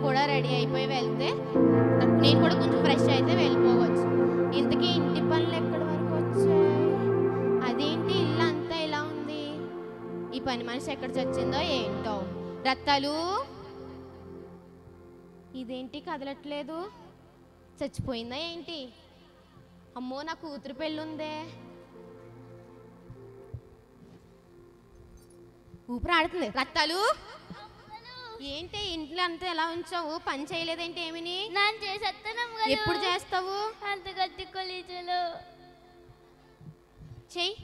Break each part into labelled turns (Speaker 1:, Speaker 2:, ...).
Speaker 1: కూడా రెడీ అయిపోయి వెళ్తే నేను కూడా కొంచెం ఫ్రెష్ అయితే వెళ్ళిపోవచ్చు. ఇంతకీ ఇంటి పనులు ఎక్కడి వరకు వచ్చాయి? అదేంటి ఇల్లు అంతా ఇలా ఉంది? ఈ పని మనిషి ఎక్కడ చచ్చిందో ఏంటో. రత్తాలు, ఇదేంటి కదలట్లేదు? చచ్చిపోయిందా ఏంటి? అమ్మో, నా కూతురు పెళ్ళుందే. ఊపిరి ఆడుతుంది. రత్తాలు, ఏంటి ఇంట్లో అంతా ఎలా ఉంచావు? పని చేయలేదేంటి? ఏమిని
Speaker 2: నేను చేసేస్తాను.
Speaker 1: ఎప్పుడు చేస్తావు?
Speaker 2: అంత గట్టి కొలీజులు
Speaker 1: చెయ్యి.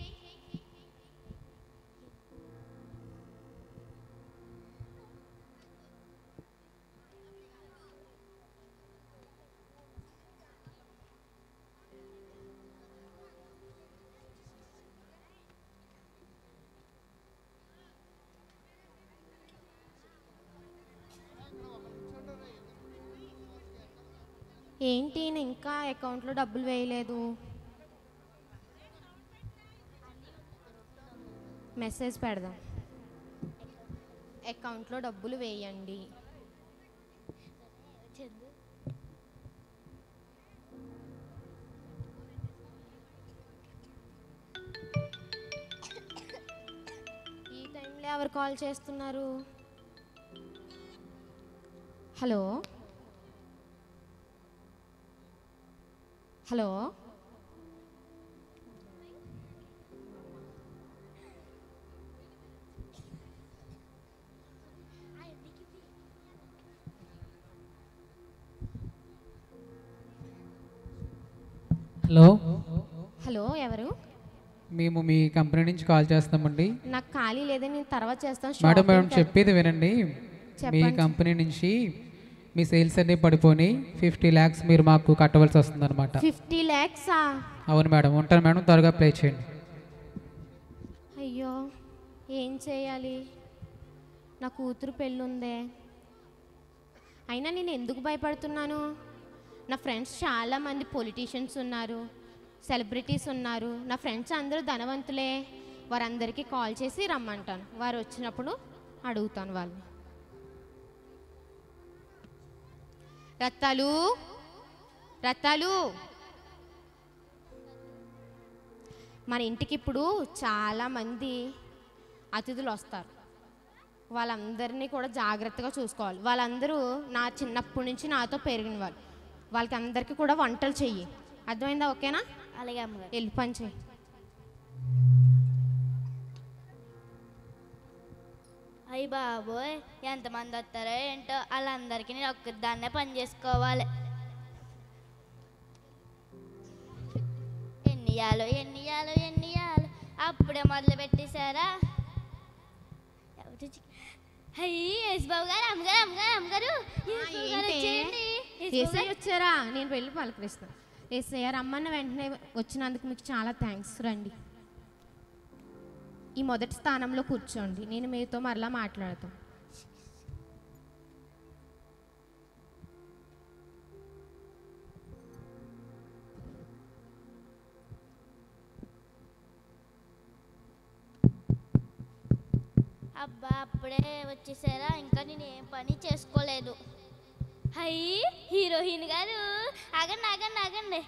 Speaker 1: ఏంటి ఇంకా అకౌంట్లో డబ్బులు వేయలేదు? మెసేజ్ పెడదాం, అకౌంట్లో డబ్బులు వేయండి. ఈ టైంలో ఎవరు కాల్ చేస్తున్నారు? హలో హలో,
Speaker 3: హలో
Speaker 1: హలో, ఎవరు?
Speaker 3: మేము మీ కంపెనీ నుంచి కాల్ చేస్తామండి.
Speaker 1: నాకు ఖాళీ లేదని నేను తర్వాత చేస్తాను.
Speaker 3: మేడం చెప్పేది వినండి. మీ కంపెనీ నుంచి మీ సేల్స్ అన్నీ పడిపోయి 50 lakhs మీరు మాకు కట్టవలసి వస్తుంది అనమాట.
Speaker 1: 50 lakhs?
Speaker 3: అవును మేడం. ఉంటాను మేడం, త్వరగా ప్లే చేయండి.
Speaker 1: అయ్యో, ఏం చేయాలి? నా కూతురు పెళ్ళుందే. అయినా నేను ఎందుకు భయపడుతున్నాను? నా ఫ్రెండ్స్ చాలామంది పొలిటీషియన్స్ ఉన్నారు, సెలబ్రిటీస్ ఉన్నారు. నా ఫ్రెండ్స్ అందరూ ధనవంతులే. వారందరికీ కాల్ చేసి రమ్మంటాను. వారు వచ్చినప్పుడు అడుగుతాను వాళ్ళు. రత్తాలు, రత్తాలు, మన ఇంటికి ఇప్పుడు చాలామంది అతిథులు వస్తారు. వాళ్ళందరినీ కూడా జాగ్రత్తగా చూసుకోవాలి. వాళ్ళందరూ నా చిన్నప్పటి నుంచి నాతో పెరిగిన వాళ్ళు. వాళ్ళకి అందరికీ కూడా వంటలు చెయ్యి. అర్థమైందా? ఓకేనా?
Speaker 2: అలాగే అమ్మగారు.
Speaker 1: వెళ్ళి పని చెయ్యి.
Speaker 2: అయ్యి బాబోయ్, ఎంతమంది వస్తారో ఏంటో. వాళ్ళందరికీ నేను ఒక్కదాన్నే పని చేసుకోవాలి. ఎన్నియాలో ఎన్నియాలో ఎన్నియాలో అప్పుడే మొదలు పెట్టేశారా? అయ్యి యేసుబాబు గారు, అమ్మగారు అమ్మగారు అమ్మగారు
Speaker 1: ఏసై వచ్చారా? నేను వెళ్ళి పలకరిస్తాను. ఏసయ్య రమ్మన్న వెంటనే వచ్చినందుకు మీకు చాలా థ్యాంక్స్. రండి, ఈ మొదటి స్థానంలో కూర్చోండి. నేను మీతో మరలా మాట్లాడతాను.
Speaker 2: అబ్బా, అప్పుడే వచ్చేసారా? ఇంకా నేను ఏం పని చేసుకోలేదు. అయ్యి హీరోయిన్ గారు, ఆగండి ఆగండి ఆగండి.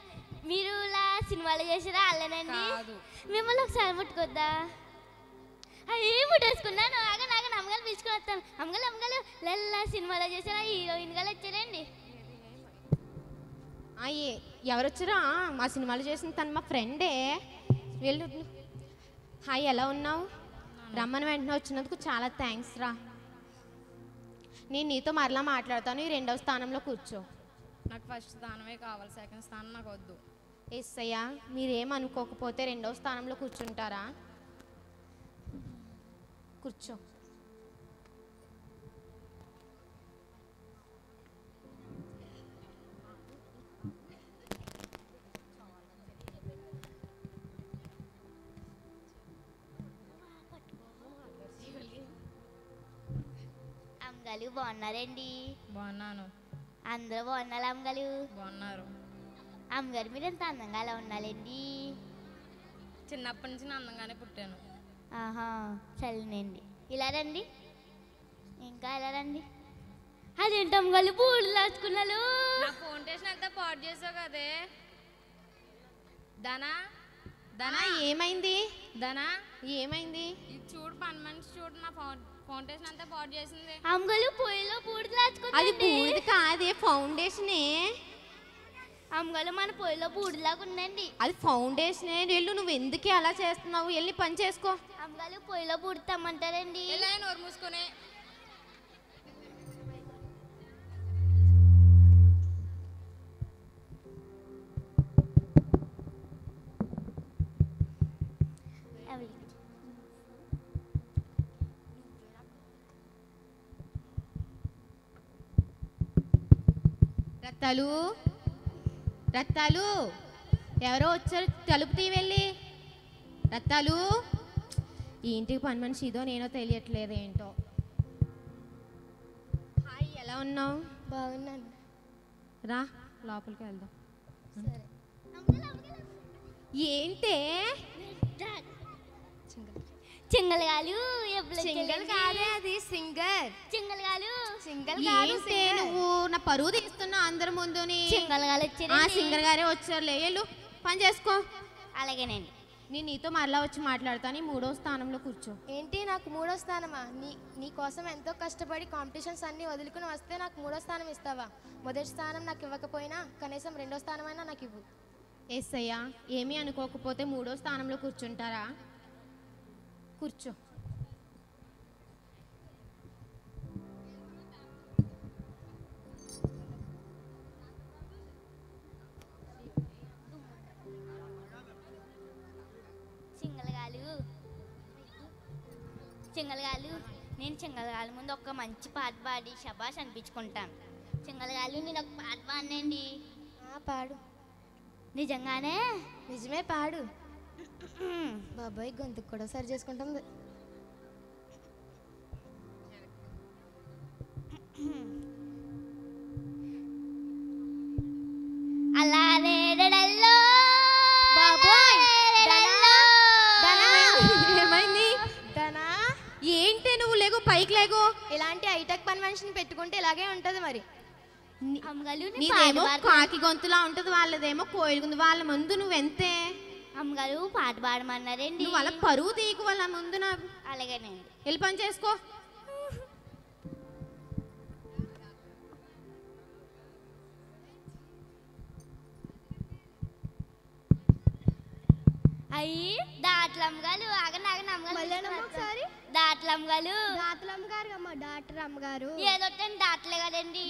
Speaker 2: మీరు ఇలా సినిమాలు చేసారా? అల్లనండి. మిమ్మల్ని ఒకసారి ముట్టుకొద్దా? అయ్యి ముట్టేసుకున్నాను. ఆగండి ఆగండి, అమ్మగారు పిలుచుకొని వస్తాను. అమ్మగారు అమ్మగారు లెల్లా సినిమాలో చేసారా? హీరోయిన్ గారు వచ్చారండి.
Speaker 1: ఎవరు వచ్చారా? మా సినిమాలు చేసిన తను మా ఫ్రెండే. వెళ్ళు. హాయ్, ఎలా ఉన్నావు? రమ్మని వెంటనే వచ్చినందుకు చాలా థ్యాంక్స్ రా. నేను నీతో మరలా మాట్లాడతాను. ఈ రెండవ స్థానంలో కూర్చో.
Speaker 4: నాకు ఫస్ట్ స్థానమే కావాలి, సెకండ్ స్థానం నాకు వద్దు.
Speaker 1: ఎస్సయ్య, మీరేమనుకోకపోతే రెండవ స్థానంలో కూర్చుంటారా? కూర్చో.
Speaker 2: అమ్మగారు బాగున్నారండి?
Speaker 4: బాగున్నాను.
Speaker 2: అందరూ బాగున్నారు అమ్మగారు?
Speaker 4: బాగున్నారు.
Speaker 2: అమ్మగారు మీరు ఎంత అందంగా అలా ఉండాలండి.
Speaker 4: చిన్నప్పటి నుంచి నేను అందంగానే పుట్టాను.
Speaker 2: ఆహా, చల్లండి. ఇలా రండి, ఇంకా ఎలా రండి. అదేంటి అమ్మగారు బూడిద రాసుకున్నారు?
Speaker 4: నా ఫౌండేషన్ అంతా పాడు చేసావు కదే. ధనా ధనా
Speaker 1: ఏమైంది?
Speaker 4: ధనా
Speaker 1: ఏమైంది?
Speaker 4: ఇది చూడు, పని మనిషి చూడు, నా ఫౌండేషన్ అంతా పాడు చేసింది.
Speaker 2: అమ్మగారు పొయ్యిలో బూడిద
Speaker 1: అది
Speaker 2: రాసుకుందండి.
Speaker 1: బూడిది కాదే, ఫౌండేషనే.
Speaker 2: అమ్మగారు మన పొయ్యిలో బూడిలాగా ఉందండి.
Speaker 1: అది ఫౌండేషనే. వెళ్ళు, నువ్వు ఎందుకే అలా చేస్తున్నావు? వెళ్ళి పని చేసుకో.
Speaker 2: అమ్మగారు పొయ్యిలో బూడిద తెమ్మంటారండి.
Speaker 4: ఇలా నోరు మూసుకొని.
Speaker 1: రత్తాలు, రత్తాలు, ఎవరో వచ్చారు, తలుపు తీ వెళ్ళి. రత్తాలు, ఈ ఇంటికి పని మనిషి ఇదో నేనో తెలియట్లేదు ఏంటో. హాయ్, ఎలా ఉన్నావు?
Speaker 2: బాగున్నాను.
Speaker 1: రా లోపలికి వెళ్దాం.
Speaker 2: సరే.
Speaker 1: ఏంటే?
Speaker 2: చింగలగాలు
Speaker 1: సింగల్ కాదే, అది సింగర్.
Speaker 2: చింగలగాలు
Speaker 1: ఏంటే నువ్వు నా పరువు తీస్తున్నావు అందరి ముందుని?
Speaker 2: చింగలగాలు
Speaker 1: ఆ
Speaker 2: వచ్చారు.
Speaker 1: సింగర్ గారే వచ్చారులే, వెళ్ళు పని చేసుకో.
Speaker 2: అలాగేనండి.
Speaker 1: నేను నీతో మరలా వచ్చి మాట్లాడతాను. ఈ 3వ స్థానంలో కూర్చో.
Speaker 5: ఏంటి నాకు 3వ స్థానమా? నీ కోసం ఎంతో కష్టపడి కాంపిటీషన్స్ అన్నీ వదులుకుని వస్తే నాకు 3వ స్థానం ఇస్తావా? మొదటి స్థానం నాకు ఇవ్వకపోయినా కనీసం 2వ స్థానమైనా నాకు ఇవ్వు.
Speaker 1: ఏసయ్యా, ఏమీ అనుకోకపోతే 3వ స్థానంలో కూర్చుంటారా? కూర్చో.
Speaker 2: చింగలగాలు నేను చింగలగాల ముందు ఒక మంచి పాట పాడి శబాష్ అనిపించుకుంటాను. చింగలగాలు నేను ఒక పాట పాడినండి.
Speaker 5: పాడు.
Speaker 2: నిజంగానే?
Speaker 5: నిజమే, పాడు. బాబాయ్ గొంతుకు కూడా సరి చేసుకుంటుంది.
Speaker 2: అలా నేడల్లో
Speaker 1: ఏమైంది?
Speaker 5: ధనా,
Speaker 1: ఏంటి నువ్వు లేగు, పైకి లేగు.
Speaker 5: ఇలాంటి హైటెక్ పని మనిషిని పెట్టుకుంటే ఇలాగే ఉంటది మరి.
Speaker 2: అమ్మగారు
Speaker 1: నీదేమో కాకి గొంతులా ఉంటది, వాళ్ళదేమో కోయిలు గుంది. వాళ్ళ ముందు నువ్వెంతే?
Speaker 2: అమ్మగారు పాట పాడమన్నారండి.
Speaker 1: నువ్వు వాళ్ళ పరువు తీకు వాళ్ళ ముందు. నాకు
Speaker 2: అలాగేనండి.
Speaker 1: వెళ్ళి పని చేసుకో.
Speaker 2: అయ్యి దాట్లమ్మగారు ఆగండి ఆగండి అమ్మగారు
Speaker 5: ఒకసారి
Speaker 2: దాట్లమ్మగారు
Speaker 5: డాక్టర్ అమ్మగారు అమ్మ, డాక్టర్ అమ్మగారు.
Speaker 2: ఏదో దాటలే కదండి.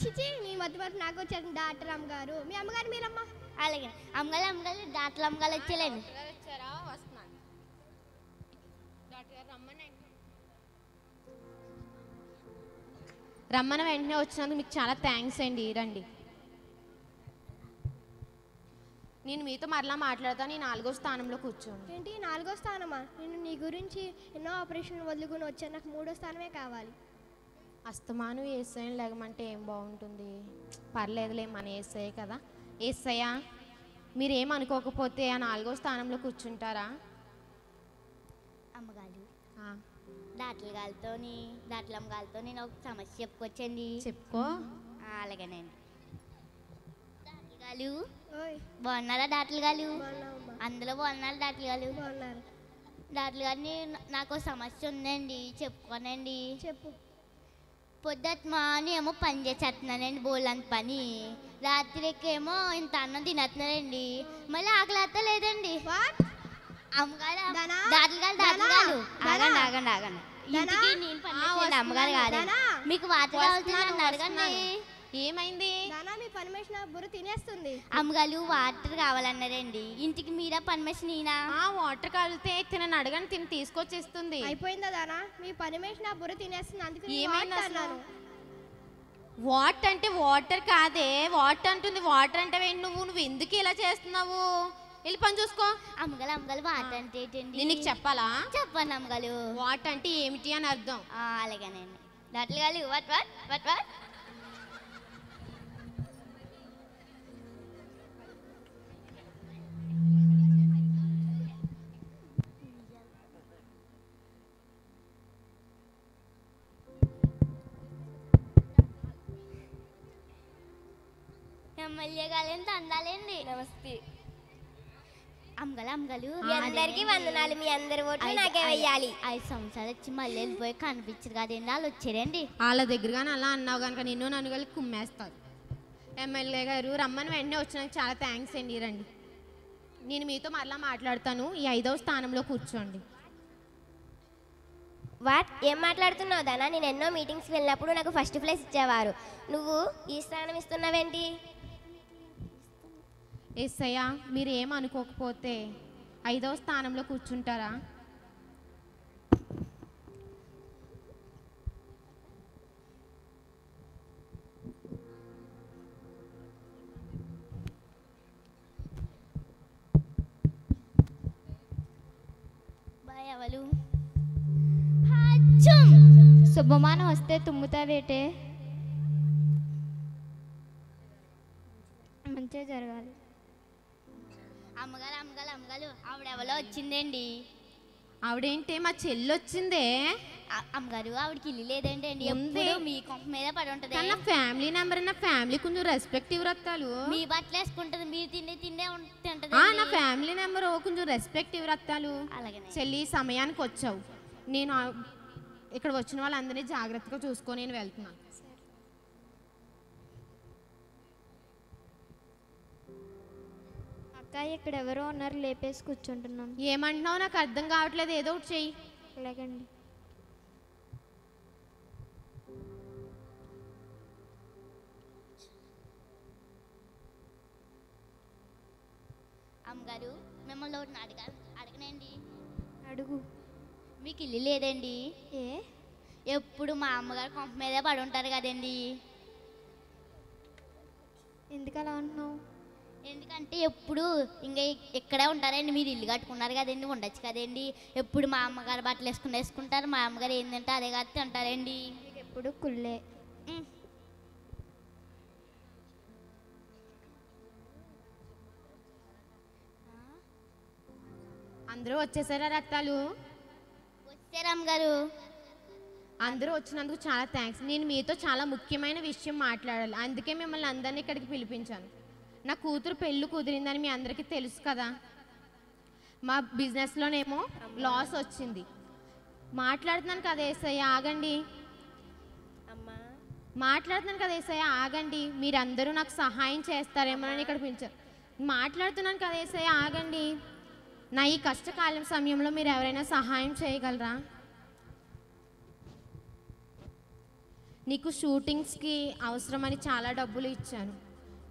Speaker 5: చిచి, నీ మధ్య మధ్య నాకు వచ్చారు డాక్టర్ అమ్మగారు. మీ అమ్మగారు మీరమ్మ.
Speaker 2: అలాగే అమ్మగారు అమ్మగారు దాట్లమ్మగారు వచ్చేలేండి.
Speaker 1: రమ్మన వెంటనే వచ్చినందుకు మీకు చాలా థ్యాంక్స్ అండి. రండి, నేను మీతో మరలా మాట్లాడతాను. ఈ 4వ స్థానంలో కూర్చోండి.
Speaker 5: ఏంటి 4వ స్థానమా? నేను నీ గురించి ఎన్నో ఆపరేషన్లు వదులుకుని వచ్చాను. నాకు 3వ స్థానమే కావాలి.
Speaker 1: అస్తమాను ఏసఐని లేగమంటే ఏం బాగుంటుంది? పర్లేదులే, మన ఏసఐ కదా. ఏసయ్య, మీరేం అనుకోకపోతే ఆ 4వ స్థానంలో కూర్చుంటారా?
Speaker 2: అమ్మగారు దాట్లమ్మగారితో నేను ఒక సమస్య చెప్పుకోవచ్చండి.
Speaker 1: చెప్పుకో.
Speaker 2: అలాగేనండి. దాట్లగాలు
Speaker 5: ఓయ్,
Speaker 2: బాగున్నారా? దాట్లగాలు
Speaker 5: బాగున్నావమ్మా?
Speaker 2: అందులో బాగున్నారు దాట్లగాలు.
Speaker 5: బాగున్నారు.
Speaker 2: దాట్లగారిని నాకు సమస్య ఉందండి, చెప్పుకోనండి.
Speaker 5: చెప్పు.
Speaker 2: పొద్దుమాని ఏమో పని చేసేస్తున్నానండి, బోళ్ళంత పని. రాత్రికేమో ఇంత అన్నం తినేస్తున్నానండి, మళ్ళీ ఆకలి లేదండి. అమ్మగారు దాట్లగాలు ఆగండి ఆగండి ఆగండి. ఇంటికి నేను పని చేసేది అమ్మగారు కాదు. మీకు వాటర్ కావాల్సింది అడగండి.
Speaker 1: ఏమైంది?
Speaker 5: దానా, మీ పని మనిషి నా బుర్ర తినేస్తుంది.
Speaker 2: అమ్మగారు వాటర్ కావాలన్నారండి. ఇంటికి మీరా పని మనిషి నేనా?
Speaker 1: వాటర్ కలితే తినని అడగని తిని తీసుకొచ్చేస్తుంది.
Speaker 5: అయిపోయిందా దానా? మీ పని మనిషి నా బుర్ర తినేస్తుంది. అందుకే
Speaker 1: ఏమైంది అసలు? వాట్ అంటే వాటర్ కాదే, వాటర్ అంటుంది. వాటర్ అంటే నువ్వు ఎందుకు ఇలా చేస్తున్నావు? వెళ్ళి పని చూసుకో.
Speaker 2: అమ్మగారు వాటర్ అంటే ఏంటండి?
Speaker 1: నేను నీకు చెప్పాలా?
Speaker 2: చెప్పండి అమ్మగారు.
Speaker 1: వాట్ అంటే ఏమిటి అని అర్థం.
Speaker 2: అలాగేనండి. దాట్లగాలు what what what what MLA గారు అందాలండి. నమస్తే అమ్మగలు
Speaker 5: మీ అందరికీ వందనాలు. మీ అందరి ఓట్లు నాకే వెయ్యాలి.
Speaker 2: 5 సంవత్సరాలు వచ్చి మళ్ళీ వెళ్ళిపోయి కనిపించరు కదండి, వాళ్ళు వచ్చారండి.
Speaker 1: వాళ్ళ దగ్గర కానీ అలా అన్నావు కనుక నిన్ను నన్ను కలిసి కుమ్మేస్తారు. ఎమ్మెల్యే గారు రమ్మని వెంటనే వచ్చినందుకు చాలా థ్యాంక్స్ అండి. రండి, నేను మీతో మరలా మాట్లాడతాను. ఈ 5వ స్థానంలో కూర్చోండి.
Speaker 5: ఏం మాట్లాడుతున్నావు దానా? నేను ఎన్నో మీటింగ్స్కి వెళ్ళినప్పుడు నాకు ఫస్ట్ ప్లేస్ ఇచ్చేవారు. నువ్వు ఈ స్థానం ఇస్తున్నావేంటి?
Speaker 1: ఎస్ఐయా, మీరు ఏమనుకోకపోతే 5వ స్థానంలో కూర్చుంటారా?
Speaker 2: బాయ్ అవలు.
Speaker 6: శుభమానం వస్తే తుమ్ముతావేటే? మంచిగా జరగాలి.
Speaker 2: అమ్మగారు ఆవిడెవలో వచ్చిందండి.
Speaker 1: ఆవిడేంటి మా చెల్లి వచ్చిందే?
Speaker 2: అమ్మగారు ఆవిడకి ఇల్లు లేదండి అండి,
Speaker 1: ఉంది.
Speaker 2: ఎప్పుడు మీ కొంప మీద పడి ఉంటది.
Speaker 1: నా ఫ్యామిలీ నెంబర్, నా ఫ్యామిలీ కొంచెం రెస్పెక్ట్ ఇవ్వరత్తాలు.
Speaker 2: మీ బట్టలు వేసుకుంటది, మీరు తిండే తింటది.
Speaker 1: నా ఫ్యామిలీ నెంబర్ కొంచెం రెస్పెక్ట్ ఇవ్వరత్తాలు.
Speaker 2: అలాగే
Speaker 1: చెల్లి సమయానికి వచ్చావు. నేను ఇక్కడ వచ్చిన వాళ్ళందరినీ జాగ్రత్తగా చూసుకొని నేను వెళ్తున్నాను.
Speaker 6: అక్క ఇక్కడ ఎవరో ఉన్నారు, లేపేసి కూర్చుంటున్నాం.
Speaker 1: ఏమంటున్నావు నాకు అర్థం కావట్లేదు, ఏదో ఒకటి చెయ్యి.
Speaker 6: అలాగండి.
Speaker 2: అమ్మగారు మిమ్మల్ని ఒకటి అడగనండి.
Speaker 6: అడుగు.
Speaker 2: మీకు ఇల్లు లేదండి?
Speaker 6: ఏ
Speaker 2: ఎప్పుడు మా అమ్మగారు కొంప మీదే పడి ఉంటారు కదండి.
Speaker 6: ఎందుకు అలా అంటున్నావు?
Speaker 2: ఎందుకంటే ఎప్పుడు ఇంకా ఇక్కడే ఉంటారండి, మీరు ఇల్లు కట్టుకున్నారు కదండి, ఉండొచ్చు కదండి. ఎప్పుడు మా అమ్మగారు బట్టలు వేసుకుంటారు, మా అమ్మగారు ఏంటంటే అదే కాదు తింటారండి.
Speaker 6: నీకు ఎప్పుడు కుళ్ళే.
Speaker 1: అందరూ వచ్చేసారా రత్తాలు?
Speaker 2: వచ్చారు అమ్మగారు.
Speaker 1: అందరూ వచ్చినందుకు చాలా థ్యాంక్స్. నేను మీతో చాలా ముఖ్యమైన విషయం మాట్లాడాలి, అందుకే మిమ్మల్ని అందరినీ ఇక్కడికి పిలిపించాను. నా కూతురు పెళ్ళి కుదిరిందని మీ అందరికీ తెలుసు కదా. మా బిజినెస్లోనేమో లాస్ వచ్చింది. మాట్లాడుతున్నాను కదా ఏసయ్య, ఆగండి. మాట్లాడుతున్నాను కదా ఏసయ్య, ఆగండి. మీరందరూ నాకు సహాయం చేస్తారేమోనని ఇక్కడ పిలిచారు. మాట్లాడుతున్నాను కదా ఏసయ్య, ఆగండి. నా ఈ కష్టకాలం సమయంలో మీరు ఎవరైనా సహాయం చేయగలరా? నీకు షూటింగ్స్కి అవసరమని చాలా డబ్బులు ఇచ్చాను,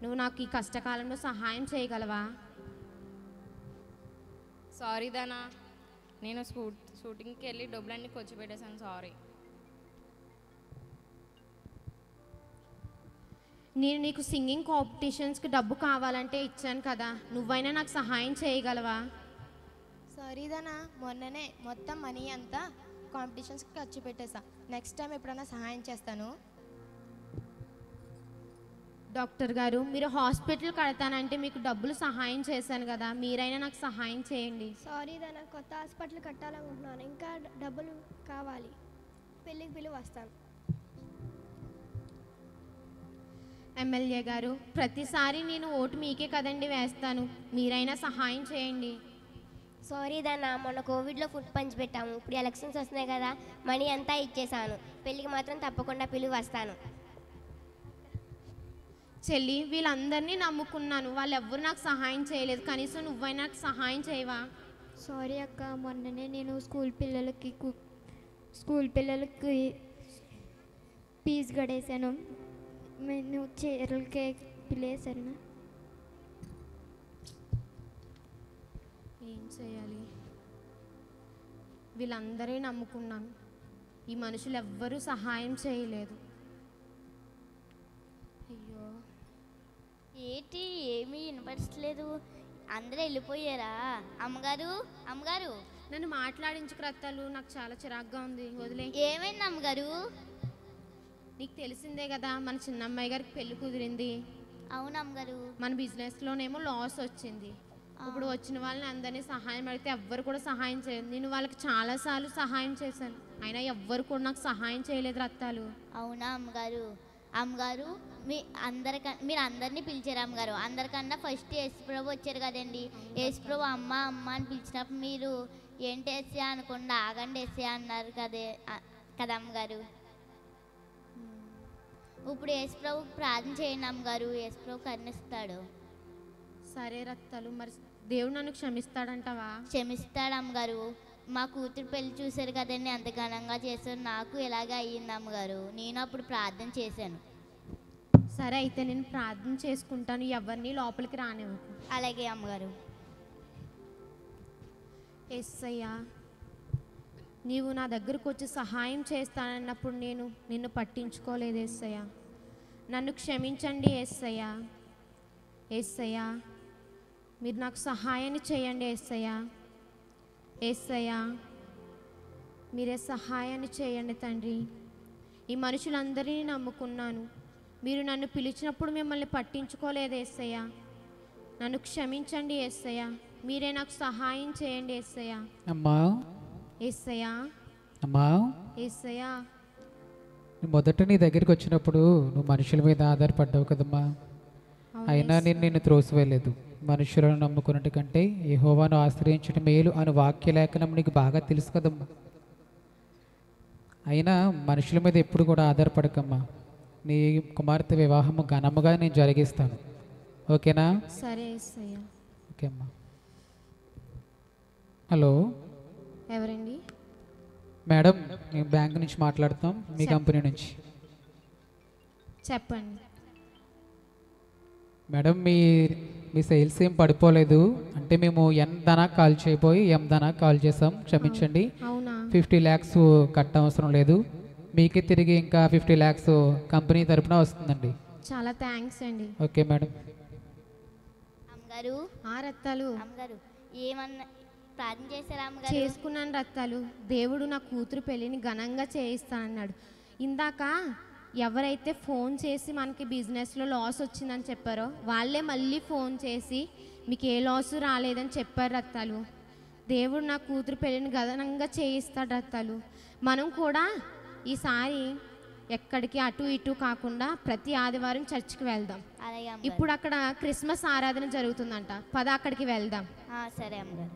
Speaker 1: నువ్వు నాకు ఈ కష్టకాలంలో సహాయం చేయగలవా?
Speaker 4: సారీ దానా, నేను షూటింగ్కి వెళ్ళి డబ్బులన్నీ ఖర్చు పెట్టేశాను, సారీ.
Speaker 1: నేను నీకు సింగింగ్ కాంపిటీషన్స్కి డబ్బు కావాలంటే ఇచ్చాను కదా, నువ్వైనా నాకు సహాయం చేయగలవా?
Speaker 5: సారీ దానా, మొన్ననే మొత్తం మనీ అంతా కాంపిటీషన్స్కి ఖర్చు పెట్టేసా. నెక్స్ట్ టైం ఎప్పుడైనా సహాయం చేస్తాను.
Speaker 1: డాక్టర్ గారు, మీరు హాస్పిటల్ కడతానంటే మీకు డబ్బులు సహాయం చేశాను కదా, మీరైనా నాకు సహాయం చేయండి.
Speaker 7: సారీ దానా, కొత్త హాస్పిటల్ కట్టాలనుకుంటున్నాను, ఇంకా డబ్బులు కావాలి. పెళ్ళికి పిలువ వస్తాను.
Speaker 1: ఎమ్మెల్యే గారు, ప్రతిసారి నేను ఓటు మీకే కదండి వేస్తాను, మీరైనా సహాయం చేయండి.
Speaker 5: సారీ దానా, మొన్న కోవిడ్లో ఫుడ్ పంచి పెట్టాము, ఇప్పుడు ఎలక్షన్స్ వస్తున్నాయి కదా, మనీ అంతా ఇచ్చేసాను. పెళ్ళికి మాత్రం తప్పకుండా పిలువ వస్తాను.
Speaker 1: చెల్లి, వీళ్ళందరినీ నమ్ముకున్నాను, వాళ్ళు ఎవ్వరు నాకు సహాయం చేయలేదు, కనీసం నువ్వైనా నాకు సహాయం చేయవా?
Speaker 6: సారీ అక్క, మొన్ననే నేను స్కూల్ పిల్లలకి ఫీజు గడేసాను. నేను చీరలకే పిలేసాను.
Speaker 1: ఏం చేయాలి? వీళ్ళందరూ నమ్ముకున్నాను, ఈ మనుషులు ఎవ్వరూ సహాయం చేయలేదు. అయ్యో,
Speaker 2: ఏంటి ఏమీ వినపడట్లేదు, అందరూ వెళ్ళిపోయారా? అమ్మగారు
Speaker 1: నన్ను మాట్లాడించుకు రత్తాలు, నాకు చాలా చిరాగ్గా ఉంది, వదిలే.
Speaker 2: ఏమైంది అమ్మగారు?
Speaker 1: నీకు తెలిసిందే కదా, మన చిన్నమ్మాయి గారికి పెళ్లి కుదిరింది.
Speaker 2: అవును అమ్మగారు.
Speaker 1: మన బిజినెస్లోనేమో లాస్ వచ్చింది. ఇప్పుడు వచ్చిన వాళ్ళని అందరినీ సహాయం అడిగితే ఎవ్వరు కూడా సహాయం చేయలేదు. నేను వాళ్ళకి చాలాసార్లు సహాయం చేశాను, అయినా ఎవ్వరు కూడా నాకు సహాయం చేయలేదు రత్తాలు.
Speaker 2: అవునా అమ్మగారు? అమ్మగారు మీరు అందరినీ పిలిచారు అమ్మగారు. అందరికన్నా ఫస్ట్ యేసుప్రభు వచ్చారు కదండి. యేసుప్రభు అమ్మ అమ్మ అని పిలిచినప్పుడు మీరు ఏంటి వేసా అనకుండా ఆగండి వేసా అన్నారు కదా అమ్మగారు. ఇప్పుడు యేసుప్రభు ప్రార్థన చేయండి అమ్మగారు, యేసుప్రభు కరుణిస్తాడు.
Speaker 1: సరే రత్తాలు, మరి దేవుడు నన్ను క్షమిస్తాడంటావా?
Speaker 2: క్షమిస్తాడు అమ్మగారు. మా కూతురు పెళ్లి చూశారు కదండి, అంత ఘనంగా చేశారు. నాకు ఇలాగే అయ్యింది అమ్మగారు. నేను అప్పుడు ప్రార్థన చేశాను.
Speaker 1: సరే అయితే నేను ప్రార్థన చేసుకుంటాను, ఎవరిని లోపలికి రానివ్వకు.
Speaker 2: అలాగే అమ్మగారు.
Speaker 1: యేసయ్యా, నీవు నా దగ్గరకు వచ్చి సహాయం చేస్తానన్నప్పుడు నేను నిన్ను పట్టించుకోలేదు యేసయ్యా. నన్ను క్షమించండి యేసయ్యా. యేసయ్యా, మీరు నాకు సహాయాన్ని చేయండి యేసయ్యా. యేసయ్యా, మీరే సహాయాన్ని చేయండి తండ్రి. ఈ మనుషులందరినీ నమ్ముకున్నాను, మీరు నన్ను పిలిచినప్పుడు మిమ్మల్ని పట్టించుకోలేదు యేసయ్యా. నన్ను క్షమించండి యేసయ్యా. మీరే నాకు సహాయం చేయండి యేసయ్యా.
Speaker 3: అమ్మా
Speaker 1: యేసయ్యా,
Speaker 3: అమ్మా,
Speaker 1: యేసయ్యా.
Speaker 3: మొదట నీ దగ్గరికి వచ్చినప్పుడు నువ్వు మనుషుల మీద ఆధారపడ్డావు కదమ్మా. అయినా నేను నిన్ను త్రోసివేయలేదు. మనుషులను నమ్ముకున్నట్టు కంటే యెహోవాను ఆశ్రయించడం మేలు అని వాక్యలేఖనం నీకు బాగా తెలుసు కదమ్మా. అయినా మనుషుల మీద ఎప్పుడు కూడా ఆధారపడకమ్మా. నీ కుమార్తె వివాహము ఘనముగా నేను జరిగిస్తాను, ఓకేనా?
Speaker 1: సరే యేసయ్యా.
Speaker 3: ఓకే అమ్మా. హలో
Speaker 1: ఎవరండి?
Speaker 3: మేడం, మేము బ్యాంక్ నుంచి మాట్లాడుతాం, మీ కంపెనీ నుంచి.
Speaker 1: చెప్పండి
Speaker 3: మేడం, మీ సేల్స్ ఏం పడిపోలేదు అంటే మేము ఎన్ దానా కాల్ చేయబోయి ఎం దానా కాల్ చేసాం, క్షమించండి.
Speaker 1: అవునా?
Speaker 3: 50 lakhs కట్ట అవసరం లేదు, మీకే తిరిగి ఇంకా 50 lakhs కంపెనీ తరపున వస్తుందండి.
Speaker 1: చాలా థ్యాంక్స్ అండి.
Speaker 3: Okay madam.
Speaker 2: అమ్మగారు,
Speaker 1: రత్తాలు
Speaker 2: అమ్మగారు ఏమన్నా ప్రార్థన చేశారా అమ్మగారు?
Speaker 1: చేసుకున్నాను రత్తాలు. దేవుడు నా కూతురు పెళ్ళిని ఘనంగా చేయిస్తానన్నాడు. ఇందాక ఎవరైతే ఫోన్ చేసి మనకి బిజినెస్లో లాస్ వచ్చిందని చెప్పారో వాళ్ళే మళ్ళీ ఫోన్ చేసి మీకు ఏ లాసు రాలేదని చెప్పారు రత్తాలు. దేవుడు నా కూతురు పెళ్ళిని ఘనంగా చేయిస్తాడు రత్తాలు. మనం కూడా ఈసారి ఎక్కడికి అటు ఇటు కాకుండా ప్రతి ఆదివారం చర్చికి వెళ్దాం.
Speaker 2: అలాగే
Speaker 1: ఇప్పుడు అక్కడ క్రిస్మస్ ఆరాధన జరుగుతుందంట, పద అక్కడికి వెళ్దాం.
Speaker 2: సరే అమ్మగారు.